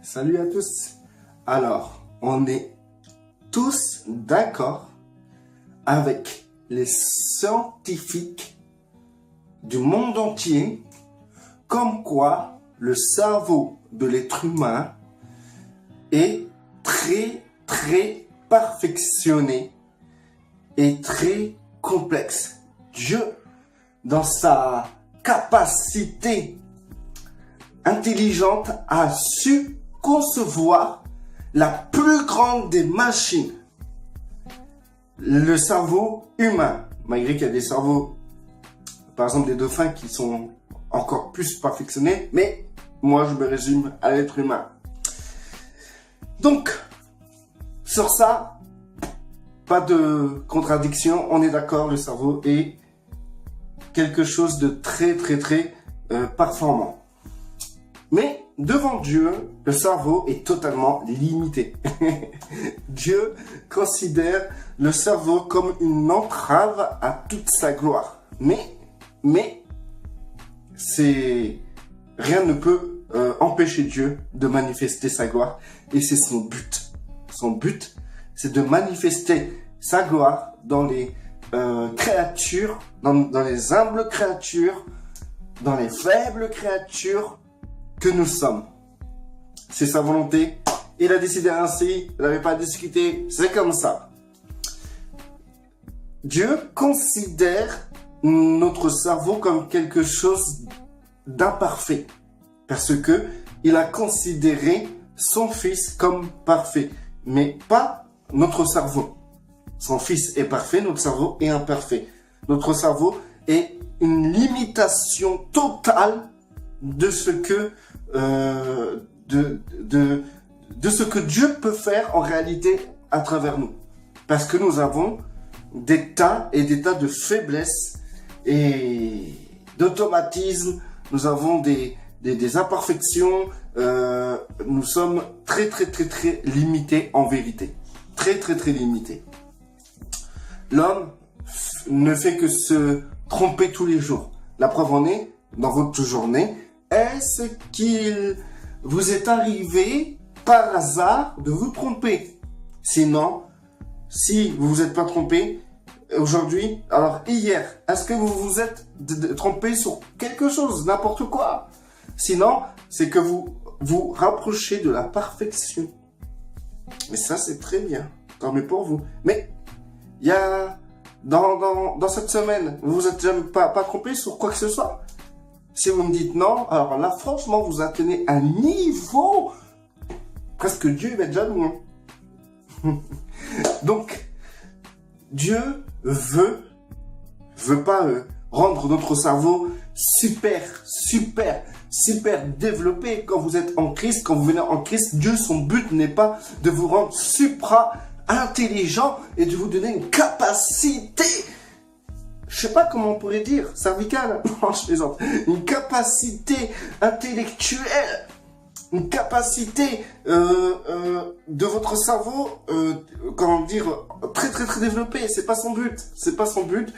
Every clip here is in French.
Salut à tous. Alors, on est tous d'accord avec les scientifiques du monde entier comme quoi le cerveau de l'être humain est très perfectionné et très complexe. Dieu, dans sa capacité intelligente, a su concevoir la plus grande des machines, le cerveau humain. Malgré qu'il y a des cerveaux, par exemple des dauphins, qui sont encore plus perfectionnés, mais moi je me résume à l'être humain. Donc, sur ça, pas de contradiction, on est d'accord, le cerveau est quelque chose de très performant. Mais devant Dieu, le cerveau est totalement limité. Dieu considère le cerveau comme une entrave à toute sa gloire. Mais rien ne peut empêcher Dieu de manifester sa gloire. Et c'est son but. Son but, c'est de manifester sa gloire dans les créatures, dans les humbles créatures, dans les faibles créatures que nous sommes. C'est sa volonté. Il a décidé ainsi. Il n'avait pas discuté. C'est comme ça. Dieu considère notre cerveau comme quelque chose d'imparfait. Parce que il a considéré son fils comme parfait. Mais pas notre cerveau. Son fils est parfait. Notre cerveau est imparfait. Notre cerveau est une limitation totale de ce que de ce que Dieu peut faire en réalité à travers nous. Parce que nous avons des tas et des tas de faiblesses et d'automatismes. Nous avons des imperfections. Nous sommes très limités en vérité. Très limités. L'homme ne fait que se tromper tous les jours. La preuve en est, dans votre journée, est-ce qu'il vous est arrivé par hasard de vous tromper? Sinon, si vous vous êtes pas trompé aujourd'hui, alors hier, est-ce que vous vous êtes trompé sur quelque chose, n'importe quoi? Sinon, c'est que vous vous rapprochez de la perfection. Mais ça, c'est très bien. Tant mieux pour vous. Mais, il y a, dans cette semaine, vous vous êtes jamais pas trompé sur quoi que ce soit? Si vous me dites non, alors là, franchement, vous atteignez un niveau presque Dieu va être jaloux. Donc, Dieu veut pas rendre notre cerveau super développé. Quand vous êtes en Christ, quand vous venez en Christ, Dieu, son but n'est pas de vous rendre intelligent et de vous donner une capacité, je sais pas comment on pourrait dire, cervicale, non, je plaisante, une capacité intellectuelle, une capacité de votre cerveau, comment dire, très développée. C'est pas son but. C'est pas son but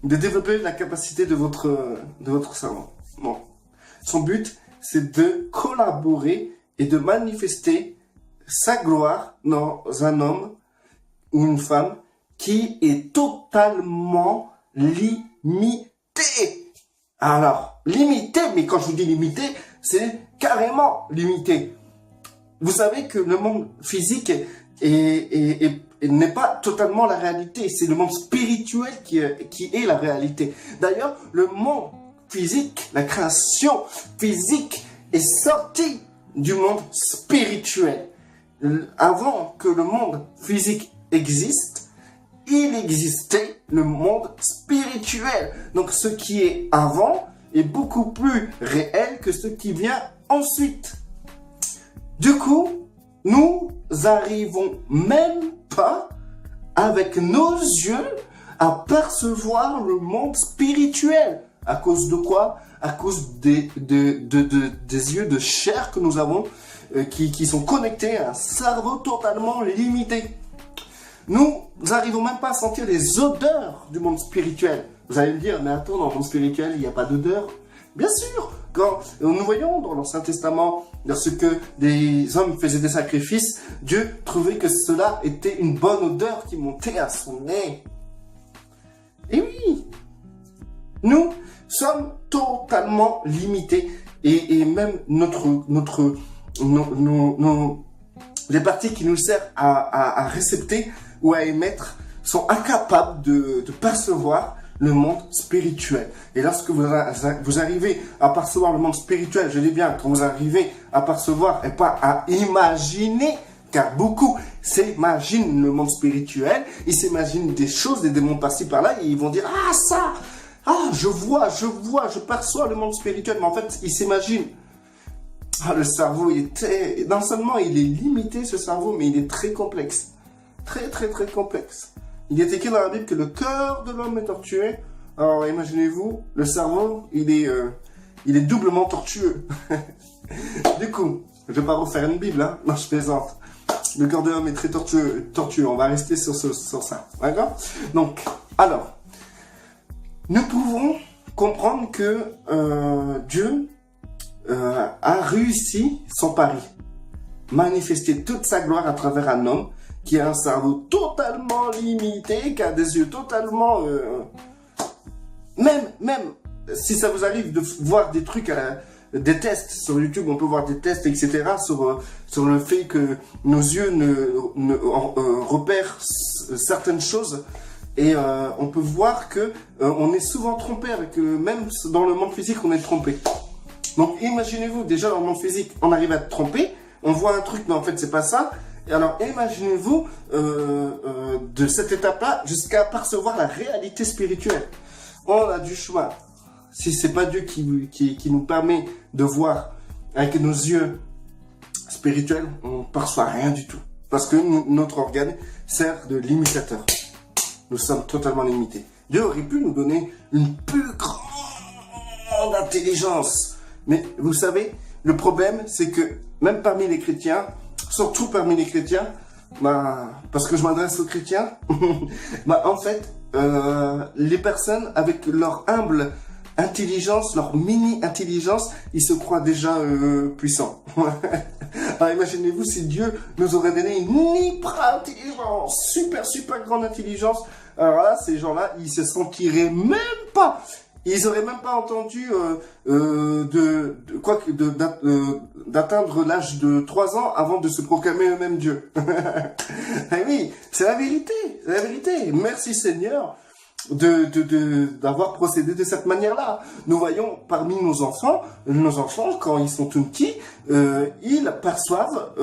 de développer la capacité de votre cerveau. Non. Son but, c'est de collaborer et de manifester sa gloire dans un homme ou une femme qui est totalement limité. Alors, limité, mais quand je vous dis limité, c'est carrément limité. Vous savez que le monde physique n'est pas totalement la réalité. C'est le monde spirituel qui est la réalité. D'ailleurs, le monde physique, la création physique est sortie du monde spirituel. Avant que le monde physique existe, il existait le monde spirituel. Donc ce qui est avant est beaucoup plus réel que ce qui vient ensuite. Du coup, nous arrivons même pas avec nos yeux à percevoir le monde spirituel. À cause de quoi? À cause des yeux de chair que nous avons qui sont connectés à un cerveau totalement limité. Nous n'arrivons même pas à sentir les odeurs du monde spirituel. Vous allez me dire, mais attends, dans le monde spirituel, il n'y a pas d'odeur. Bien sûr, quand nous voyons dans l'Ancien Testament, lorsque des hommes faisaient des sacrifices, Dieu trouvait que cela était une bonne odeur qui montait à son nez. Et oui, nous sommes totalement limités et même les parties qui nous servent à récepter ou à émettre sont incapables de percevoir le monde spirituel. Et lorsque vous arrivez à percevoir le monde spirituel, je dis bien, quand vous arrivez à percevoir et pas à imaginer, car beaucoup s'imaginent le monde spirituel, ils s'imaginent des choses, des démons par-ci par-là, et ils vont dire, ah ça, ah je vois, je perçois le monde spirituel, mais en fait, ils s'imaginent. Ah, le cerveau, non seulement il est limité ce cerveau, mais il est très complexe. Très complexe. Il est écrit dans la Bible que le cœur de l'homme est tortueux. Alors imaginez-vous, le cerveau, il est doublement tortueux. Du coup, je vais pas refaire une Bible, hein. Non, je plaisante. Le cœur de l'homme est très tortueux. On va rester sur ça. D'accord? Donc, alors, nous pouvons comprendre que Dieu a réussi son pari. Manifester toute sa gloire à travers un homme qui a un cerveau totalement limité, qui a des yeux totalement... Même si ça vous arrive de voir des trucs, des tests sur YouTube, on peut voir des tests, etc. sur le fait que nos yeux repèrent certaines choses. Et on peut voir que on est souvent trompé, même dans le monde physique, on est trompé. Donc imaginez-vous, déjà dans le monde physique, on arrive à être trompé, on voit un truc, mais en fait c'est pas ça. Et alors imaginez-vous de cette étape-là jusqu'à percevoir la réalité spirituelle. On a du choix. Si c'est pas Dieu qui nous permet de voir avec nos yeux spirituels, on perçoit rien du tout. Parce que notre organe sert de limitateur. Nous sommes totalement limités. Dieu aurait pu nous donner une plus grande intelligence. Mais vous savez, le problème, c'est que même parmi les chrétiens, surtout parmi les chrétiens, parce que je m'adresse aux chrétiens, en fait, les personnes avec leur humble intelligence, leur mini-intelligence, ils se croient déjà puissants. Alors imaginez-vous si Dieu nous aurait donné une hyper-intelligence, super grande intelligence. Alors là, ces gens-là, ils se sentiraient même pas... Ils auraient même pas entendu d'atteindre l'âge de 3 ans avant de se proclamer eux-mêmes Dieu. Et oui, c'est la vérité, c'est la vérité. Merci Seigneur d'avoir procédé de cette manière-là. Nous voyons parmi nos enfants, quand ils sont tout petits, ils perçoivent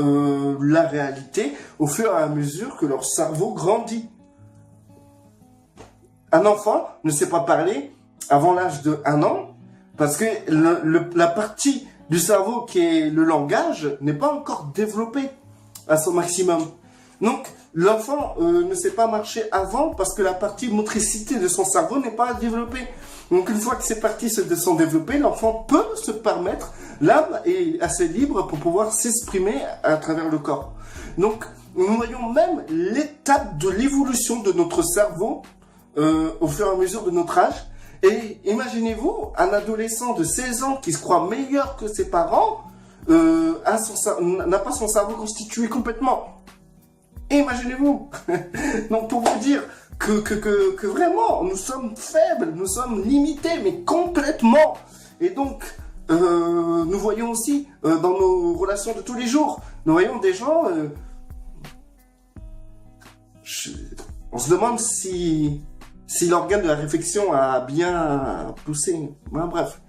la réalité au fur et à mesure que leur cerveau grandit. Un enfant ne sait pas parler avant l'âge de 1 an, parce que la partie du cerveau qui est le langage n'est pas encore développée à son maximum. Donc, l'enfant ne sait pas marcher avant parce que la partie motricité de son cerveau n'est pas développée. Donc, une fois que ces parties se sont développées, l'enfant peut se permettre, l'âme est assez libre pour pouvoir s'exprimer à travers le corps. Donc, nous voyons même l'étape de l'évolution de notre cerveau au fur et à mesure de notre âge. Et imaginez-vous, un adolescent de 16 ans qui se croit meilleur que ses parents n'a pas son cerveau constitué complètement. Imaginez-vous. Donc pour vous dire que vraiment, nous sommes faibles, nous sommes limités, mais complètement. Et donc, nous voyons aussi dans nos relations de tous les jours, nous voyons des gens... on se demande si l'organe de la réflexion a bien poussé. Bref,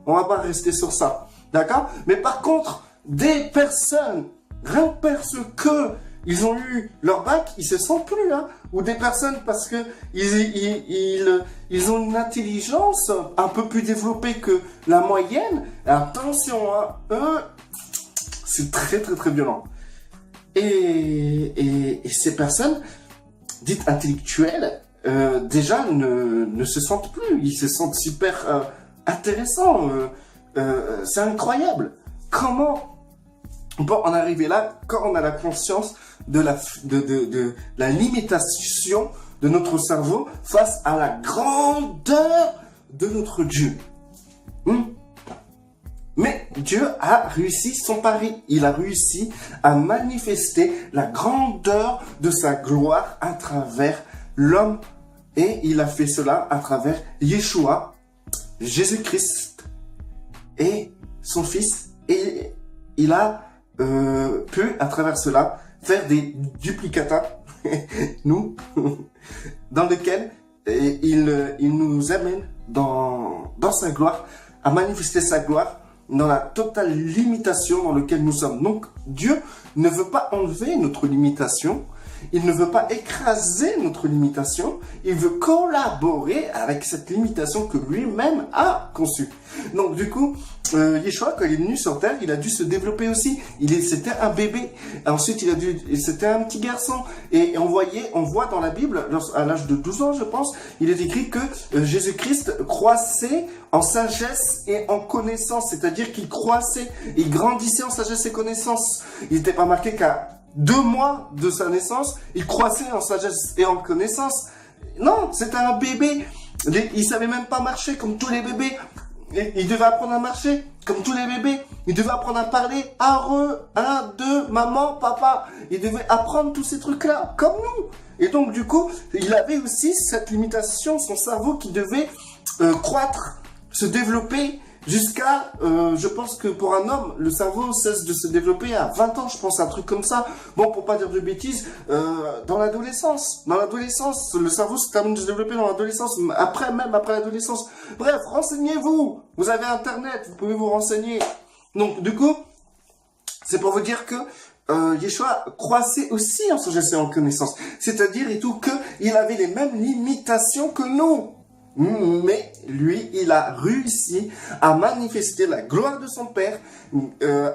on va pas rester sur ça. D'accord? Mais par contre, des personnes, rien que parce que ils ont eu leur bac, ils se sentent plus, hein. Ou des personnes parce que ils ont une intelligence un peu plus développée que la moyenne. Attention, hein, eux, c'est très violent. Et ces personnes dites intellectuelles, déjà ne se sentent plus, ils se sentent super intéressants, c'est incroyable. Comment on peut en arriver là quand on a la conscience de la limitation de notre cerveau face à la grandeur de notre Dieu. Dieu a réussi son pari. Il a réussi à manifester la grandeur de sa gloire à travers l'homme. Et il a fait cela à travers Yeshua, Jésus-Christ et son Fils. Et il a pu, à travers cela, faire des duplicata, nous, dans lesquels il nous amène dans sa gloire, à manifester sa gloire dans la totale limitation dans laquelle nous sommes. Donc, Dieu ne veut pas enlever notre limitation, il ne veut pas écraser notre limitation, il veut collaborer avec cette limitation que lui-même a conçue. Donc du coup, Yeshua, quand il est venu sur terre, il a dû se développer aussi. C'était un bébé. Ensuite, c'était un petit garçon. Et on voit dans la Bible, à l'âge de 12 ans, je pense, il est écrit que Jésus-Christ croissait en sagesse et en connaissance. C'est-à-dire qu'il croissait, il grandissait en sagesse et connaissance. Il n'était pas marqué qu'à 2 mois de sa naissance, il croissait en sagesse et en connaissance. Non, c'était un bébé. Il savait même pas marcher comme tous les bébés. Il devait apprendre à marcher comme tous les bébés. Il devait apprendre à parler. Un, deux, maman, papa. Il devait apprendre tous ces trucs-là, comme nous. Et donc, du coup, il avait aussi cette limitation, son cerveau qui devait croître, se développer jusqu'à, je pense que pour un homme, le cerveau cesse de se développer à 20 ans, je pense, un truc comme ça. Bon, pour pas dire de bêtises, dans l'adolescence. Dans l'adolescence, le cerveau se termine de se développer dans l'adolescence, même après l'adolescence. Bref, renseignez-vous. Vous avez Internet, vous pouvez vous renseigner. Donc, du coup, c'est pour vous dire que Yeshua croissait aussi en sagesse et en connaissance. C'est-à-dire, et tout, qu'il avait les mêmes limitations que nous. Mais lui, il a réussi à manifester la gloire de son Père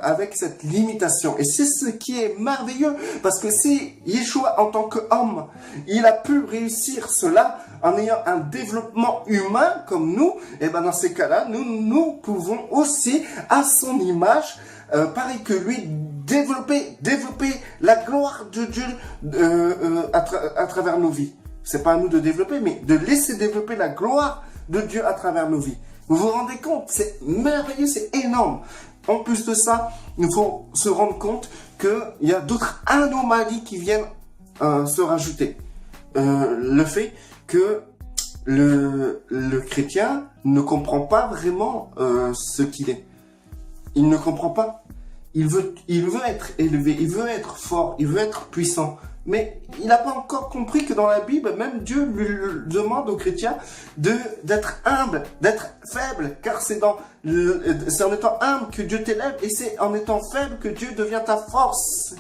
avec cette limitation. Et c'est ce qui est merveilleux, parce que si Yeshua, en tant qu'homme, il a pu réussir cela en ayant un développement humain comme nous, et ben dans ces cas-là, nous pouvons aussi, à son image, pareil que lui, développer la gloire de Dieu à travers nos vies. C'est pas à nous de développer, mais de laisser développer la gloire de Dieu à travers nos vies. Vous vous rendez compte? C'est merveilleux, c'est énorme. En plus de ça, il faut se rendre compte qu'il y a d'autres anomalies qui viennent se rajouter. Le fait que le chrétien ne comprend pas vraiment ce qu'il est. Il ne comprend pas. Il veut être élevé, il veut être fort, il veut être puissant. Mais il n'a pas encore compris que dans la Bible, même Dieu lui demande aux chrétiens d'être humble, d'être faible, car c'est en étant humble que Dieu t'élève et c'est en étant faible que Dieu devient ta force.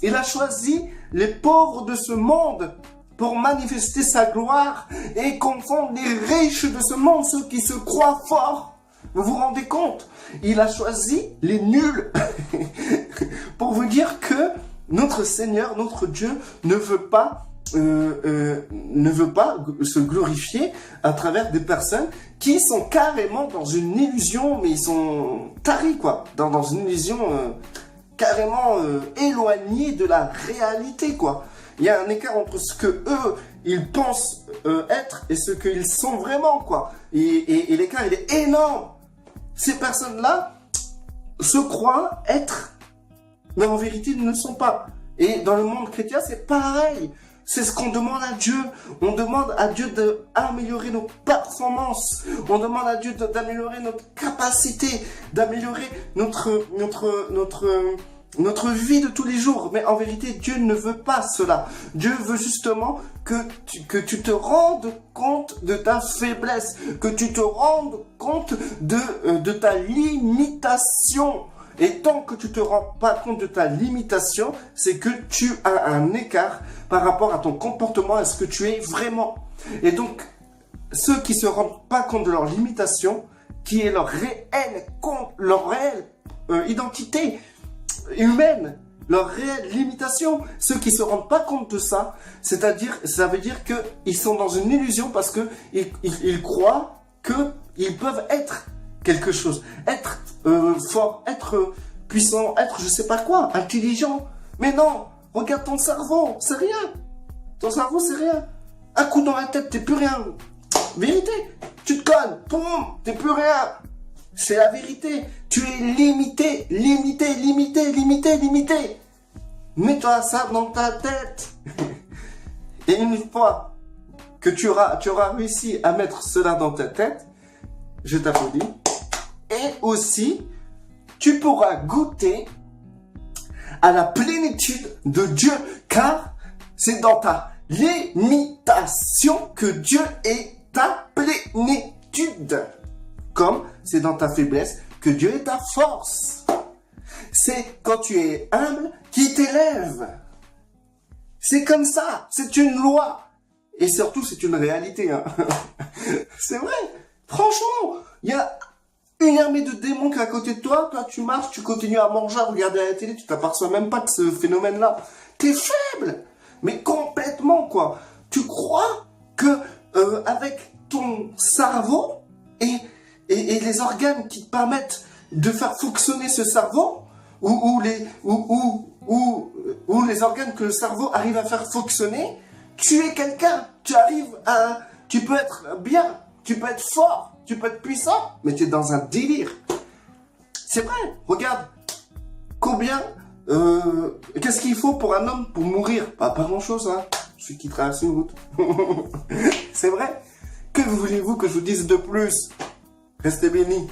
Il a choisi les pauvres de ce monde pour manifester sa gloire et confondre les riches de ce monde, ceux qui se croient forts. Vous vous rendez compte? Il a choisi les nuls pour vous dire que notre Seigneur, notre Dieu, ne veut pas se glorifier à travers des personnes qui sont carrément dans une illusion, mais ils sont taris, quoi, dans une illusion carrément éloignée de la réalité, quoi. Il y a un écart entre ce que eux, ils pensent être et ce qu'ils sont vraiment, quoi. Et l'écart, il est énorme. Ces personnes-là se croient être, mais en vérité, ils ne le sont pas. Et dans le monde chrétien, c'est pareil. C'est ce qu'on demande à Dieu. On demande à Dieu d'améliorer nos performances. On demande à Dieu d'améliorer notre capacité, d'améliorer notre vie de tous les jours. Mais en vérité, Dieu ne veut pas cela. Dieu veut justement que tu te rendes compte de ta faiblesse, que tu te rendes compte de ta limitation. Et tant que tu te rends pas compte de ta limitation, c'est que tu as un écart par rapport à ton comportement, à ce que tu es vraiment. Et donc, ceux qui se rendent pas compte de leur limitation, qui est leur réelle identité humaine, leur réelle limitation, ceux qui se rendent pas compte de ça, c'est-à-dire, ça veut dire qu'ils sont dans une illusion parce que ils croient qu'ils peuvent être quelque chose, être fort, être puissant, être je sais pas quoi, intelligent. Mais non, regarde ton cerveau, c'est rien. Ton cerveau, c'est rien. Un coup dans la tête, t'es plus rien. Vérité, tu te connes, boum, t'es plus rien. C'est la vérité. Tu es limité, limité, limité, limité, limité. Mets-toi ça dans ta tête. Et une fois que tu auras réussi à mettre cela dans ta tête, je t'applaudis. Et aussi, tu pourras goûter à la plénitude de Dieu, car c'est dans ta limitation que Dieu est ta plénitude. Comme c'est dans ta faiblesse que Dieu est ta force. C'est quand tu es humble qui t'élève. C'est comme ça, c'est une loi. Et surtout, c'est une réalité. Hein. C'est vrai, franchement, il y a une armée de démons qui est à côté de toi. Toi, tu marches, tu continues à manger, à regarder à la télé, tu t'aperçois même pas de ce phénomène-là. T'es faible, mais complètement, quoi. Tu crois que avec ton cerveau et les organes qui te permettent de faire fonctionner ce cerveau, ou les organes que le cerveau arrive à faire fonctionner, tu es quelqu'un, tu peux être bien, tu peux être fort, tu peux être puissant, mais tu es dans un délire. C'est vrai, regarde, qu'est-ce qu'il faut pour un homme pour mourir? Pas grand chose, hein, celui qui traverse une route. C'est vrai. Que voulez-vous que je vous dise de plus? Restez bénis.